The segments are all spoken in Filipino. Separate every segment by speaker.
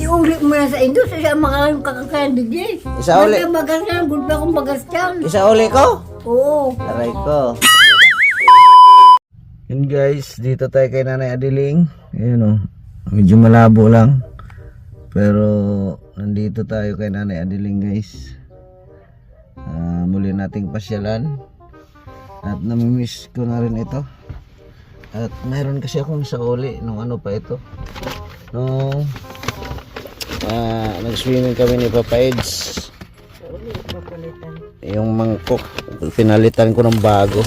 Speaker 1: iulit mo na sa Indo, sa mga kakakayan digay.
Speaker 2: Isa uli.
Speaker 1: Magasan, gulpa akong bagasyan.
Speaker 2: Isa uli ko?
Speaker 1: Oo.
Speaker 2: Aray ko. Yun guys, dito tayo kay Nanay Adiling. Ayun o, medyo malabo lang. Pero nandito tayo kay Nanay Adiling guys. Muli nating pasyalan. At namimiss ko na rin ito. At mayroon kasi akong sa uli nung ano pa ito. Nung nag-swimming kami ni Papa Eds. Yung mangkok, pinalitan ko ng bago.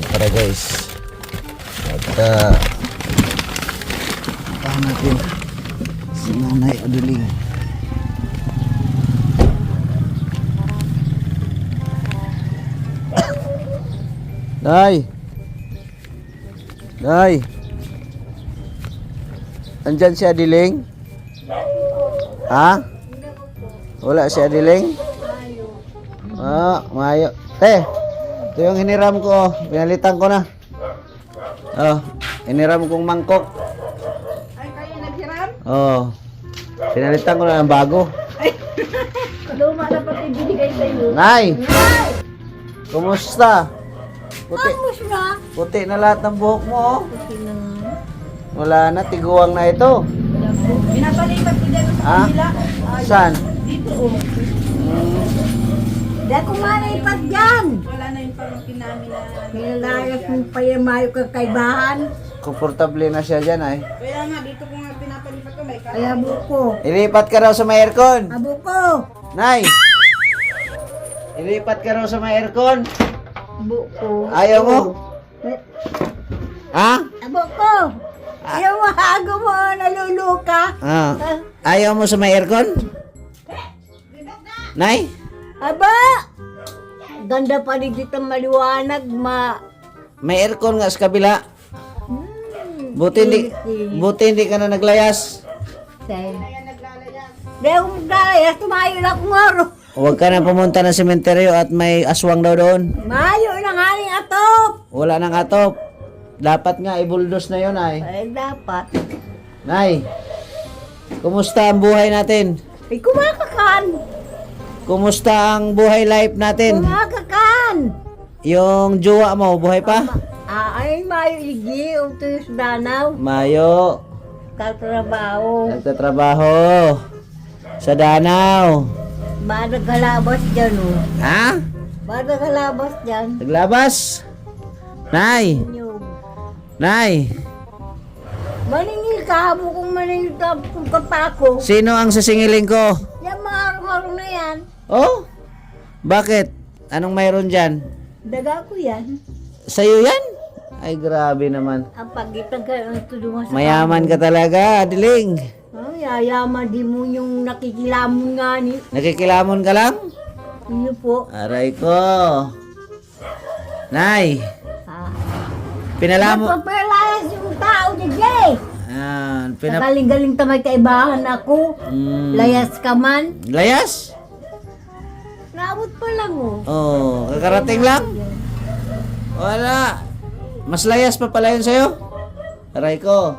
Speaker 2: Para guys. At puntahan natin si Nanay Adiling. Nay! Nay! Andyan si Adiling? Ha? Wala si Adiling? Mayo. Te, ito yung hiniram ko. Pinalitan ko na. Hiniram kong mangkok.
Speaker 1: Ay, kayo naghiram?
Speaker 2: Pinalitan ko na ng bago.
Speaker 1: Luma na pati binigay sa iyo.
Speaker 2: Nay! Kumusta?
Speaker 1: Vamos na.
Speaker 2: Puti na lahat ng buhok mo, oh.
Speaker 1: Puti na.
Speaker 2: Wala na, tiguang na ito.
Speaker 1: Pinapalipat ko dyan sa
Speaker 2: Ha?
Speaker 1: kabila.
Speaker 2: Saan?
Speaker 1: Dito, oh. Dahil kung malipat dyan.
Speaker 3: Wala na yung pamangkin namin na...
Speaker 1: Pinalayas mo pa yung mayo kakaibahan.
Speaker 2: Komportable na siya dyan, ay.
Speaker 3: Kaya nga, dito ko nga pinapalipat ko, may
Speaker 1: Kaya buko.
Speaker 2: Ilipat ka raw sa may aircon.
Speaker 1: Abuko.
Speaker 2: Nay! Ilipat ka raw sa may aircon.
Speaker 1: Buko.
Speaker 2: Ayaw mo? Ha?
Speaker 1: Abuko. Ayaw mo, hago mo, naluluka.
Speaker 2: Ayaw mo sa may aircon? Nay?
Speaker 1: Aba! Ganda pa rin dito maliwanag,
Speaker 2: May aircon nga sa kabila. Buti hindi ka na naglayas.
Speaker 1: Dahil kung maglalayas, tumayo na kung araw.
Speaker 2: Huwag ka na pumunta ng sementeryo at may aswang daw doon.
Speaker 1: Mayo na nga rin atop.
Speaker 2: Wala nang atop. Dapat nga ibuldos na yun, ay.
Speaker 1: Ay, dapat.
Speaker 2: Nay, kumusta ang buhay natin?
Speaker 1: Ay, kumakakan.
Speaker 2: Kumusta ang buhay life natin?
Speaker 1: Kumakakan.
Speaker 2: Yung jowa mo, buhay pa?
Speaker 1: Ay, mayo igi, utos danaw.
Speaker 2: Mayo,
Speaker 1: Katrabaho.
Speaker 2: nagtatrabaho sa Danau.
Speaker 1: Badag halabas dyan, oh.
Speaker 2: Ha?
Speaker 1: Badag halabas dyan.
Speaker 2: Naglabas? Nay,
Speaker 1: Nyog.
Speaker 2: Nay,
Speaker 1: Maningil ka, habo kong maningil ka kung kapako.
Speaker 2: sino ang sasingiling ko?
Speaker 1: Yan mga araw-araw na yan.
Speaker 2: Oh? Bakit? Anong mayroon dyan?
Speaker 1: Daga ko yan.
Speaker 2: Sa'yo yan? Ay, grabe naman.
Speaker 1: Ang pagitan ka ng tulungan sa
Speaker 2: Mayaman ka talaga, Adiling.
Speaker 1: Ay, yayaman di mo yung nakikilamon nga ni.
Speaker 2: Nakikilamon ka lang?
Speaker 1: Iyo po.
Speaker 2: Aray ko. Nay,
Speaker 1: Ah.
Speaker 2: pinalamo...
Speaker 1: Magpapalayas yung tao ni Jay. Galing-galing tamay kaibahan ako. Layas ka man.
Speaker 2: Layas?
Speaker 1: Naabot pa lang, oh.
Speaker 2: Oh, kakarating lang? Wala. Mas layas pa pala yun sa'yo? Aray ko.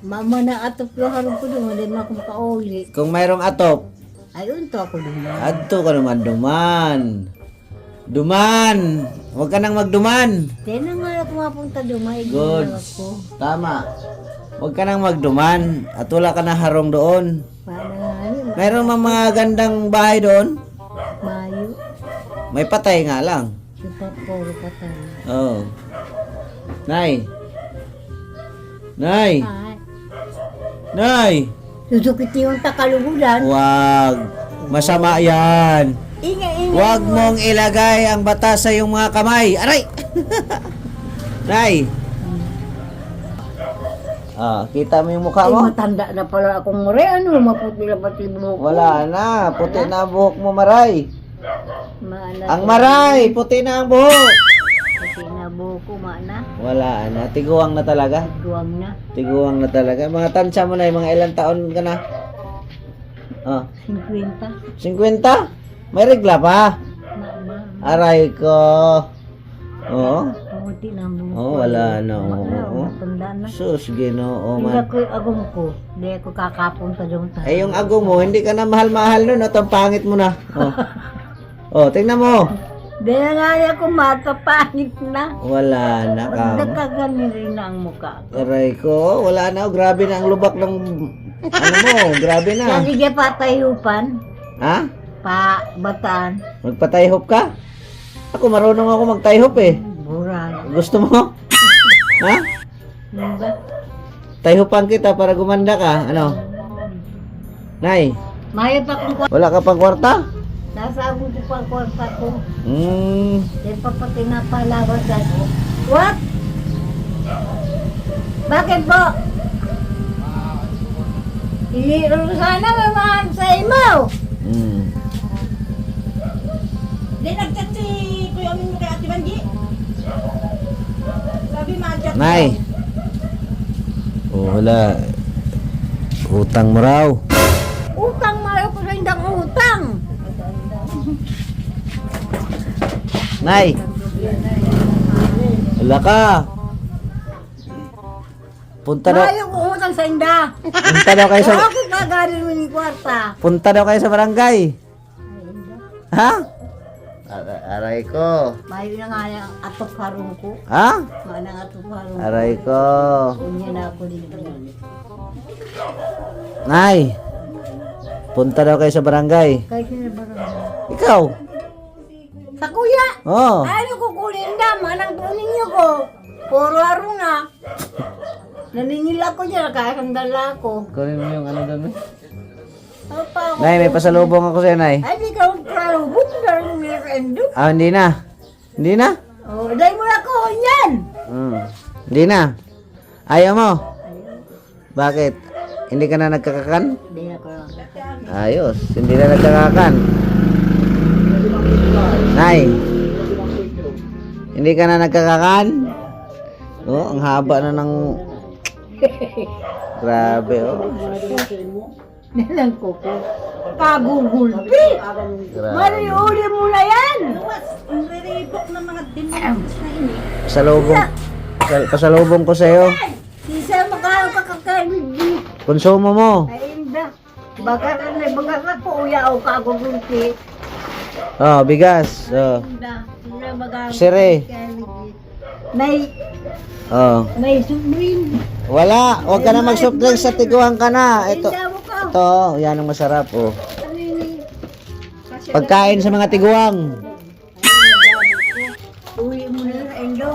Speaker 1: Mama na atop yung harong ko doon. Hindi na ako makauli.
Speaker 2: Kung mayroong atop,
Speaker 1: Ayun to ako doon.
Speaker 2: adto ka naman duman. Duman! Huwag ka nang magduman.
Speaker 1: Kaya na nga ako mapunta doon. Maigil
Speaker 2: Goods.
Speaker 1: ako.
Speaker 2: Tama. Huwag ka nang magduman. At wala ka na harong doon.
Speaker 1: Para nga yun.
Speaker 2: Mayroong mga gandang bahay doon.
Speaker 1: Mayo.
Speaker 2: May patay nga lang.
Speaker 1: Yung puro patay.
Speaker 2: Oh. Nay. Nay.
Speaker 1: Ay.
Speaker 2: Nay.
Speaker 1: Susukit yung takalugulan.
Speaker 2: Wag. Masama yan.
Speaker 1: Inga-inga.
Speaker 2: Huwag mong ilagay ang batas sa iyong mga kamay. Aray! Nay. Kita mo yung mukha
Speaker 1: Ay,
Speaker 2: mo?
Speaker 1: matanda na pala akong mure. Ano, maputi na pati buhok ko.
Speaker 2: Wala na. Puti na ang buhok mo, Maray.
Speaker 1: Maana.
Speaker 2: Ang Maray! Puti na ang buhok.
Speaker 1: Pati na buhok ko, maana.
Speaker 2: Wala na. Tiguang na talaga.
Speaker 1: Guwang na.
Speaker 2: Tiguang na talaga. Mga tansya mo na yung mga ilang taon ka na.
Speaker 1: 50.
Speaker 2: 50? May regla pa.
Speaker 1: Mama.
Speaker 2: Aray ko. Oo.
Speaker 1: Puti na ang buhok.
Speaker 2: Oh, wala na. Oo.
Speaker 1: matanda na.
Speaker 2: Sus, Ginoo
Speaker 1: Hindi
Speaker 2: man.
Speaker 1: ako yung agong ko. Hindi ako kakapunta doon sa...
Speaker 2: Eh, yung agong mo, hindi ka na mahal-mahal nun. At ang pangit mo na. Oh. Oh, tingnan mo.
Speaker 1: Hindi na nga niya ako matapangit na.
Speaker 2: Wala na ka.
Speaker 1: Nagkagani rin na ang mukha ko.
Speaker 2: Aray ko, wala na. Oh, grabe na ang lubak ng... Ano mo, grabe na.
Speaker 1: Kasi kaya patayupan,
Speaker 2: Ha?
Speaker 1: pa bataan,
Speaker 2: Magpatayhop ka? Ako, marunong ako magtayhop eh.
Speaker 1: buran.
Speaker 2: Gusto mo? Ha?
Speaker 1: Diba?
Speaker 2: Tayhopan kita para gumanda ka. Ano? Nay,
Speaker 1: Maya pa kung
Speaker 2: wala ka pang kwarta?
Speaker 1: nasa ako ko pa kwarta ko. Yan pa pati napalawas ako. What? Bakit po? Sana may mahal sa imo.
Speaker 3: Di nagchat si Kuya Amin mo kay Ate Banji. Sabi ma-chat
Speaker 2: Nay. Oh, wala. Utang mo raw.
Speaker 1: Utang mayo ko sa indang utang.
Speaker 2: Nay. Wala ka. Punta daw.
Speaker 1: Mayo ko utang sa inda.
Speaker 2: Punta daw kayo sa
Speaker 1: Ako kagarin mo ni kwarta.
Speaker 2: Punta daw kayo sa barangay. Ha? Aray ko.
Speaker 1: Mayo na nga yung atok harong ko.
Speaker 2: Ha?
Speaker 1: Mana nga atok harong ko.
Speaker 2: Aray ko.
Speaker 1: Kunya na ako libre.
Speaker 2: Nay. Punta daw kayo sa barangay.
Speaker 1: Kahit sinabarang.
Speaker 2: Ikaw.
Speaker 1: Sa kuya!
Speaker 2: Oh.
Speaker 1: Ano ko kunin na? Manang kunin niyo ko. Puro harong na. Naningil ako dyan. Nakakandala ako.
Speaker 2: Kunin mo yung ano doon.
Speaker 1: Ano pa ako?
Speaker 2: Nay, may pasalubong ako sa'yo, Nay.
Speaker 1: Ay, di ka karubok. Darang nirendo.
Speaker 2: Ah, hindi na. Hindi na?
Speaker 1: Oh, dahil mo na ko yan.
Speaker 2: Hindi na. Ayaw mo? Bakit? Hindi ka na nagkakakan?
Speaker 1: Hindi na ko lang.
Speaker 2: Ayos. Hindi na nagkakakan. Nay. Hindi ka na nagkakakan? Oh, ang haba na ng... Grabe, oh.
Speaker 1: Nilang kuko. Kagugulpi.
Speaker 2: Grabe.
Speaker 1: Mariuli mo na yan.
Speaker 3: Luwas, ang riribok ng mga demons na ini.
Speaker 2: Pasalubong ko sa'yo.
Speaker 1: Sisa makakakakaibig.
Speaker 2: Konsumo mo.
Speaker 1: Ay, hindi. Bakar na po uya o kagugulpi.
Speaker 2: Oh, bigas. Oh. Sire.
Speaker 1: May
Speaker 2: Oh.
Speaker 1: sublim.
Speaker 2: Wala. Huwag ka na mag-soft drinks sa tiguan ka na. Ito.
Speaker 1: Tindaw ko.
Speaker 2: Ito. Yan ang masarap. Oh. Pagkain sa mga tiguang.
Speaker 1: Uwi mo na sa Indo.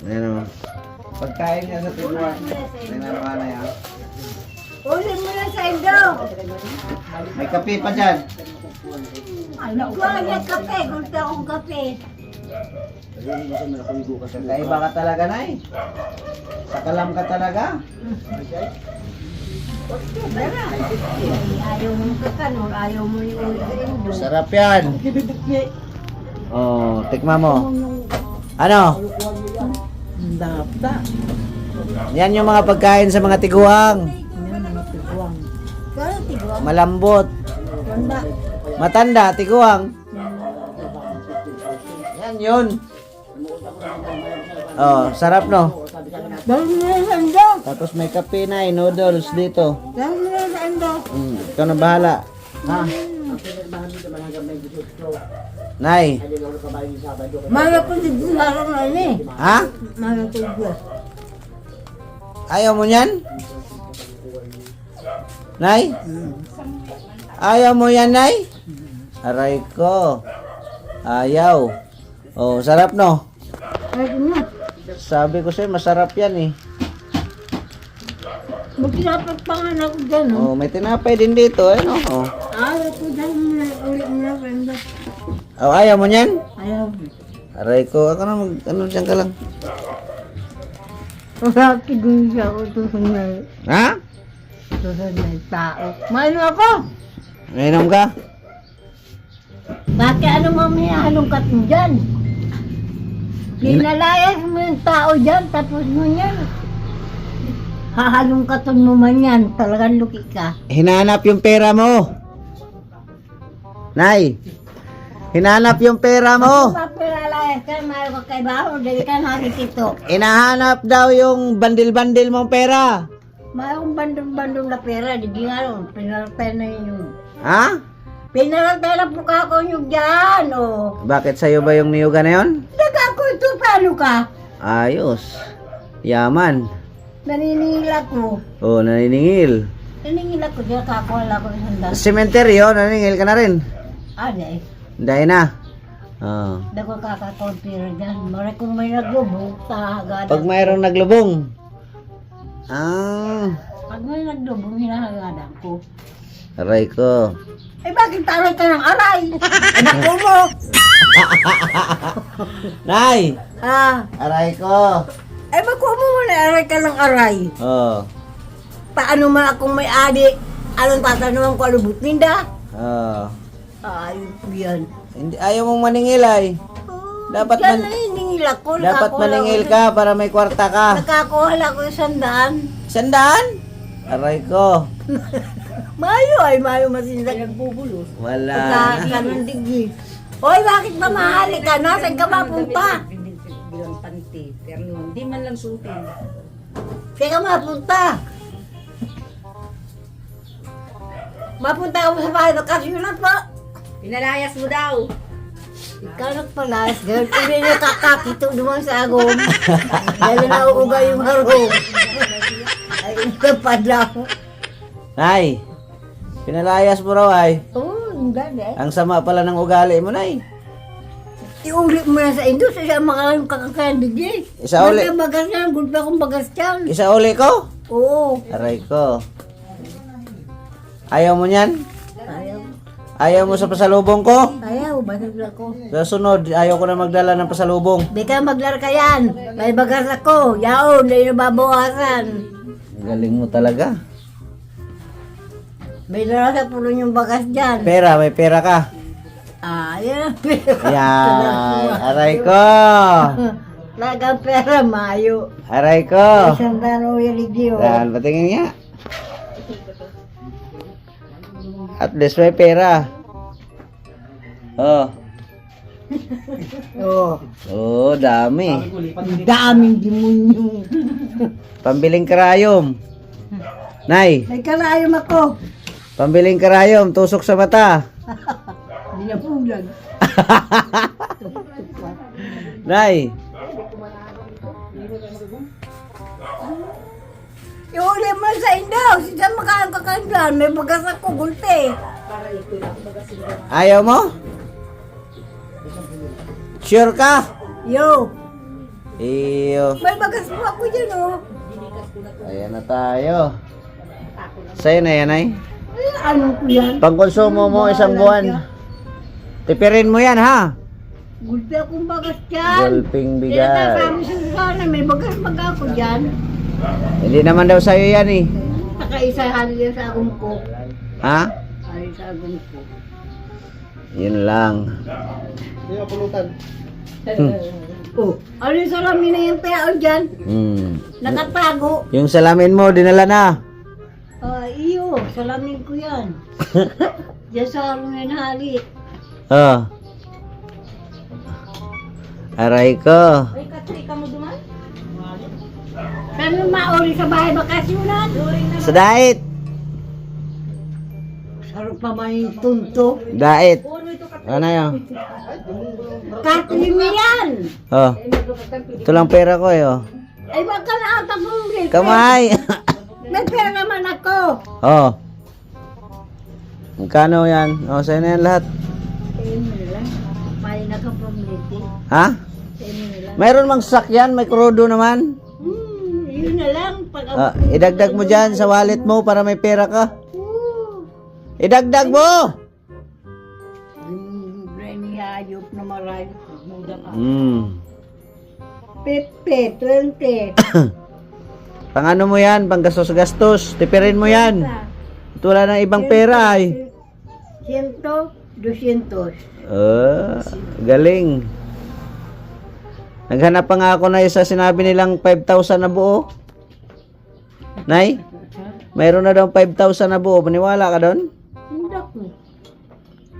Speaker 2: Ayan o. Pagkain niya sa tiguan. Tingnan na yan.
Speaker 1: Uwi mo na sa Indo.
Speaker 2: May kape pa dyan.
Speaker 1: Kuha niya kape. Gusto akong kape.
Speaker 2: Kakaiba ka talaga, Nay. Sakalam ka talaga.
Speaker 1: Ayaw mo kakanor. Ayaw mo yung uwi sa Indo.
Speaker 2: Sarap yan. Oh, tikma mo. Ano? Yan yung mga pagkain sa mga tiguang.
Speaker 1: Kaya tiguang.
Speaker 2: Malambot.
Speaker 1: Tanda.
Speaker 2: Matanda, tiguang. Yan yun. Oh, sarap no?
Speaker 1: Dahil mo na sa Indo.
Speaker 2: Tapos may kape na noodles dito.
Speaker 1: Dahil mo na sa Indo.
Speaker 2: Ikaw na bahala. Ha? Nay.
Speaker 1: Mga ko dito sarang na ini.
Speaker 2: Ha?
Speaker 1: Mga ko dito.
Speaker 2: Ayaw mo yan? Nay? Ayaw mo yan, Nay? Aray ko. Ayaw. Oh, sarap no?
Speaker 1: Ay, na.
Speaker 2: Sabi ko sa'yo, masarap yan eh.
Speaker 1: Magkinapagpangan ako dyan, no?
Speaker 2: Oh, may tinapay din dito, eh, no? Oh.
Speaker 1: Ayaw ko dyan mo na ulit mo na, friend.
Speaker 2: Oh, ayaw mo yan?
Speaker 1: Ayaw.
Speaker 2: Aray ko, ako na ano dyan ka lang.
Speaker 1: Masakit din siya ako tusong na,
Speaker 2: Ha?
Speaker 1: tusong na tao. Maano ako?
Speaker 2: Mainom ka?
Speaker 1: Bakit ano mamaya halongkat mo dyan? Pinalayas mo yung tao dyan, tapos mo yan. Hahalongkaton mo man yan, talagang luki ka.
Speaker 2: Hinanap yung pera mo. Nay, hinanap yung pera mo.
Speaker 1: Ano ba pinalayas Basta mayroon ka kay baho, dali ka nakikito.
Speaker 2: Inahanap daw yung bandil-bandil mong pera.
Speaker 1: Mayroong bandong-bandong na pera, di nga pinarapay na yun.
Speaker 2: Ha?
Speaker 1: Pinarapay na po ka ako nyo dyan, oh.
Speaker 2: Bakit sa'yo ba yung niyuga na yun?
Speaker 1: Nagako ito, paano ka?
Speaker 2: Ayos. Yaman.
Speaker 1: Naninila ko.
Speaker 2: Oh, naniningil.
Speaker 1: Naninila ko, dyan kakuha ko ng sandal.
Speaker 2: Sementeryo, naniningil ka na rin.
Speaker 1: Ade,
Speaker 2: Dahil na. Oh.
Speaker 1: dako kakakompira dyan. Mara kung may naglubog sa hagada.
Speaker 2: Pag mayroong naglubong. Ah,
Speaker 1: Pag may naglubog, hinahagadan ko.
Speaker 2: aray ko.
Speaker 1: Eh bakit taray ka ng aray? Anak ko mo!
Speaker 2: Nay!
Speaker 1: Ah,
Speaker 2: Aray ko.
Speaker 1: eh bakuha mo muna aray ka ng aray.
Speaker 2: Oh.
Speaker 1: Paano man akong may adik? Anong tatanungan ko alubot ninda?
Speaker 2: Oh.
Speaker 1: Ayun po yan.
Speaker 2: Hindi, ayaw mong maningil ay. Dapat
Speaker 1: Yan
Speaker 2: man-
Speaker 1: na hiningil ako.
Speaker 2: Dapat
Speaker 1: Nakakuha
Speaker 2: maningil
Speaker 1: ako-
Speaker 2: ka para may kwarta ka.
Speaker 1: Nakakuha lang ako ng sandaan.
Speaker 2: Sandaan? Aray ko.
Speaker 1: Mayo masindag nagbubulos.
Speaker 2: Wala.
Speaker 1: Pagka ng digi. Hoy, bakit ba mahali ka? Nasaan ka mapunta?
Speaker 3: Bilang panty. Pero noon, di man lang sutin.
Speaker 1: Teka mapunta. Mapunta ka sa bahay ng kasyunan po.
Speaker 3: Pinalayas mo daw.
Speaker 1: Ikaw nagpalas, girl. Hindi niyo kakakito naman sa agom. Dahil nauuga yung harong. Ay, napad lang.
Speaker 2: Nay, pinalayas mo raw ay.
Speaker 1: Oo, ang ganda eh.
Speaker 2: Ang sama pala ng ugali mo, Nay.
Speaker 1: Iulit mo na sa Indo, sa mga kakakandig eh.
Speaker 2: Isa uli.
Speaker 1: Bagas yan, gulpa kong bagas yan.
Speaker 2: Isa uli ko.
Speaker 1: Oo.
Speaker 2: Aray ko. Ayaw mo niyan?
Speaker 1: Ayaw.
Speaker 2: Ayaw mo sa pasalubong ko?
Speaker 1: Ayaw, basag ako.
Speaker 2: Sa sunod, ayaw ko na magdala ng pasalubong.
Speaker 1: Di ka maglar ka yan. May bagas ako. Yaon, hindi nababawasan.
Speaker 2: Ang galing mo talaga.
Speaker 1: May dala sa pulo yung bagas dyan.
Speaker 2: Pera, may pera ka.
Speaker 1: Ah, yan ang pera.
Speaker 2: Yan. Aray ko.
Speaker 1: Lagang pera, mayo.
Speaker 2: Aray ko.
Speaker 1: Isang dano yung ligyo.
Speaker 2: Yan, patingin nga. At least may pera. Oh.
Speaker 1: Oo.
Speaker 2: Oh, dami.
Speaker 1: Daming demonyo.
Speaker 2: Pambiling karayom. Nay,
Speaker 1: May kalayom ako.
Speaker 2: pambiling karayom, tusok sa mata.
Speaker 1: Hindi na pulag.
Speaker 2: Nay,
Speaker 1: Iuli mo sa Indo. Saan makakakandaan? May bagas ako, gulpe.
Speaker 2: ayaw mo? Sure ka?
Speaker 1: Yo.
Speaker 2: Iyo.
Speaker 1: May bagas po ako dyan, oh.
Speaker 2: Ayan na tayo. Sa'yo na yan, ay.
Speaker 1: Ay, ano ko yan?
Speaker 2: Pangkonsumo mo isang buwan. Tipirin mo yan, ha?
Speaker 1: Gulpe akong bagas dyan.
Speaker 2: Gulping
Speaker 1: Kaya
Speaker 2: bigay.
Speaker 1: sabi sa sana, may bagas baga ako dyan.
Speaker 2: Hindi naman daw sa'yo yan, eh.
Speaker 1: Saka isa halil sa agong ko.
Speaker 2: Ha?
Speaker 1: Halil sa agong ko.
Speaker 2: Yun lang.
Speaker 1: Oh, ano yung salamin na yung pao dyan?
Speaker 2: Hmm.
Speaker 1: Nakatago.
Speaker 2: Yung salamin mo, dinala na.
Speaker 1: Iyo, salamin ko yan. Diyan sa harong na hali.
Speaker 2: Oh. Aray ko.
Speaker 3: Ay, katri ka mo duman?
Speaker 1: Saan yung mauli sa bahay bakasyonan?
Speaker 2: Sa dait.
Speaker 1: Sarap pa man yung tunto.
Speaker 2: Dait. Ano yun?
Speaker 1: Katlimi yan!
Speaker 2: Oh. Ito lang pera ko, eh, oh.
Speaker 1: Ay baka na ata kong lipe.
Speaker 2: Kamay.
Speaker 1: May pera naman ako.
Speaker 2: Oh. Magkano yan? Oh, sa'yo na yan lahat.
Speaker 1: Sa'yo mo lang. May nakapamliti.
Speaker 2: Ha?
Speaker 1: Sa'yo mo lang.
Speaker 2: Mayroon mang sakyan, may krudo naman.
Speaker 1: Yun na lang. Pag
Speaker 2: Ah, idagdag mo dyan sa wallet mo para may pera ka.
Speaker 1: Oo.
Speaker 2: Idagdag mo!
Speaker 1: Yung brain hayop na marami. Muda ka. Pepe, 20.
Speaker 2: Pang ano mo yan, pang gastos-gastos. Tipirin mo yan. At wala nang ibang pera ay.
Speaker 1: 100, 200.
Speaker 2: Galing. Naghanap pa nga ako na isa sinabi nilang 5,000 na buo. Nay, mayroon na daw 5,000 na buo. Paniwala ka doon?
Speaker 1: Muda ko.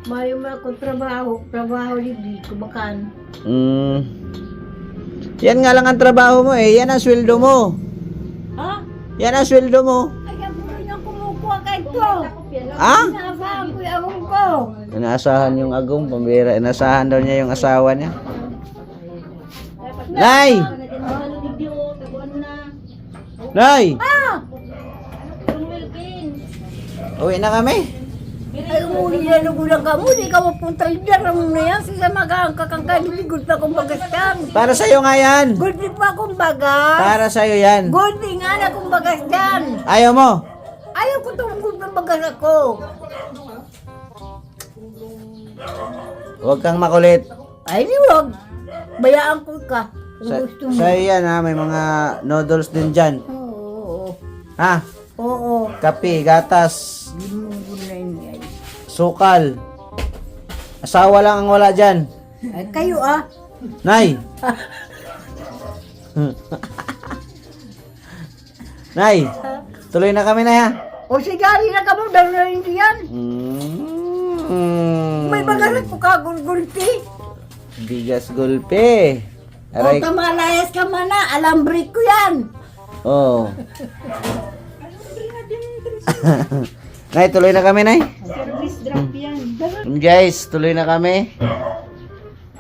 Speaker 1: Mayo mo ako trabaho hindi kumakan.
Speaker 2: Yan nga lang ang trabaho mo eh. Yan ang sweldo mo.
Speaker 3: Ha?
Speaker 2: Yan ang sweldo mo.
Speaker 1: Ay, ako rin ang kumukuha kay ko.
Speaker 2: Ha?
Speaker 1: Inaasahan ko yung ahong ko.
Speaker 2: Inaasahan yung agong pambira. Inaasahan daw niya yung asawa niya. Nay! Nay!
Speaker 1: Ah!
Speaker 2: Uwi na kami.
Speaker 1: Ay, umuwi na nagulang ka mo. Di ka mapunta dyan. Ramon na yan. Sisa magang kakangkali. Good pa kong bagasyan.
Speaker 2: Para sa'yo nga yan.
Speaker 1: Good pa kong bagas.
Speaker 2: Para sa'yo yan.
Speaker 1: Good nga na kong bagas dyan.
Speaker 2: Ayaw mo.
Speaker 1: Ayaw ko itong good na bagas ako.
Speaker 2: Huwag kang makulit.
Speaker 1: Ay, di wag. Bayaan ko ka. Kung gusto mo.
Speaker 2: Sa'yo yan ha. May mga noodles din dyan.
Speaker 1: Oo.
Speaker 2: Ha?
Speaker 1: Oo.
Speaker 2: Kape, gatas,
Speaker 1: Di mo na yun.
Speaker 2: sukal. Asawa lang ang wala dyan.
Speaker 1: Ay, kayo ah.
Speaker 2: Nay! Nay! Tuloy na kami na ya.
Speaker 1: O sigali na ka mo. Daro na rin yan. May bagas ko ka gulgulti.
Speaker 2: Bigas gulpe.
Speaker 1: O
Speaker 2: Aray.
Speaker 1: tamalayas ka man na. Alambrik ko yan.
Speaker 2: Oh. Nay, tuloy na kami, Nay.
Speaker 3: Service drop yan.
Speaker 2: Guys, tuloy na kami.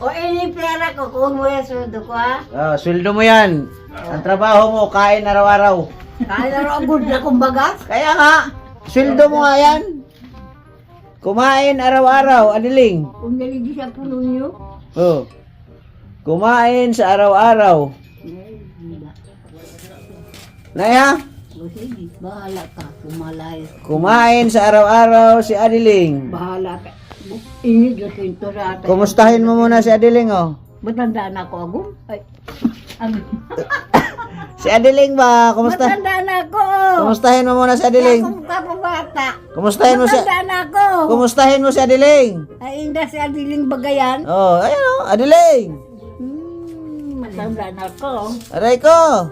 Speaker 1: O ini pera ko. Kung mo yung sundo ko ha.
Speaker 2: Oh, sweldo mo yan. Ang trabaho mo, kain araw-araw.
Speaker 1: Kaya na good na kong bagas.
Speaker 2: Kaya nga, sweldo mo nga yan. Kumain araw-araw, adiling.
Speaker 1: Kung naligi sa puno nyo.
Speaker 2: Oh. Kumain sa araw-araw. Nay ha?
Speaker 1: O sige, bahala ka. Kumalayas.
Speaker 2: Kumain sa araw-araw si Adiling.
Speaker 1: Bahala ka. Init na kwento sa atin.
Speaker 2: Kumustahin mo muna si Adiling, oh.
Speaker 1: Matanda na ako, agum. Ay. Agum.
Speaker 2: Si Adiling ba? Kumusta?
Speaker 1: Matanda na ako.
Speaker 2: Kumustahin mo muna si Adiling.
Speaker 1: Ako kapabata.
Speaker 2: Kumustahin mo si
Speaker 1: Matanda na ako.
Speaker 2: Kumustahin mo si Adiling.
Speaker 1: Ay, hindi si Adiling Bagayan.
Speaker 2: Oh, ayun oh, Adiling.
Speaker 1: Matanda na ako.
Speaker 2: Aray ko.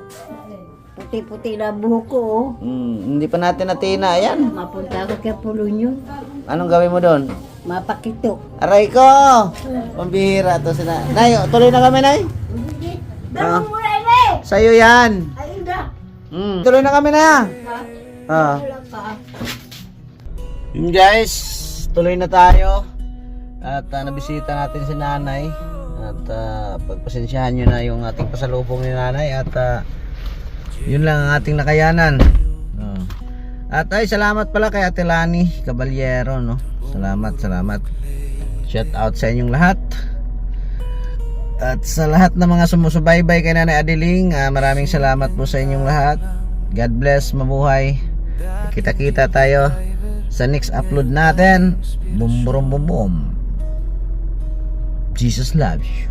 Speaker 1: Puti-puti na buhok ko. Oh.
Speaker 2: Hindi pa natin natina, ayan.
Speaker 1: Mapunta ako kay Pulunyo.
Speaker 2: Anong gawin mo doon?
Speaker 1: Mapakito.
Speaker 2: Aray ko. Pambihira to sina. Nay, tuloy na kami, Nay.
Speaker 1: Dalawa mo na ini.
Speaker 2: Sa'yo yan.
Speaker 1: Ay, hindi.
Speaker 2: Tuloy na kami na. Ah.
Speaker 1: Wala ka.
Speaker 2: Yun guys, tuloy na tayo. At nabisita natin si nanay. At pagpasensyahan nyo na yung ating pasalubong ni nanay. At yun lang ang ating nakayanan. At ay salamat pala kay Ate Lani Caballero, no? Salamat. Shout out sa inyong lahat. At sa lahat ng mga sumusubaybay kay Nanay Adiling, maraming salamat po sa inyong lahat. God bless, mabuhay. Kita-kita tayo sa next upload natin. Boom boom boom boom. Jesus loves you.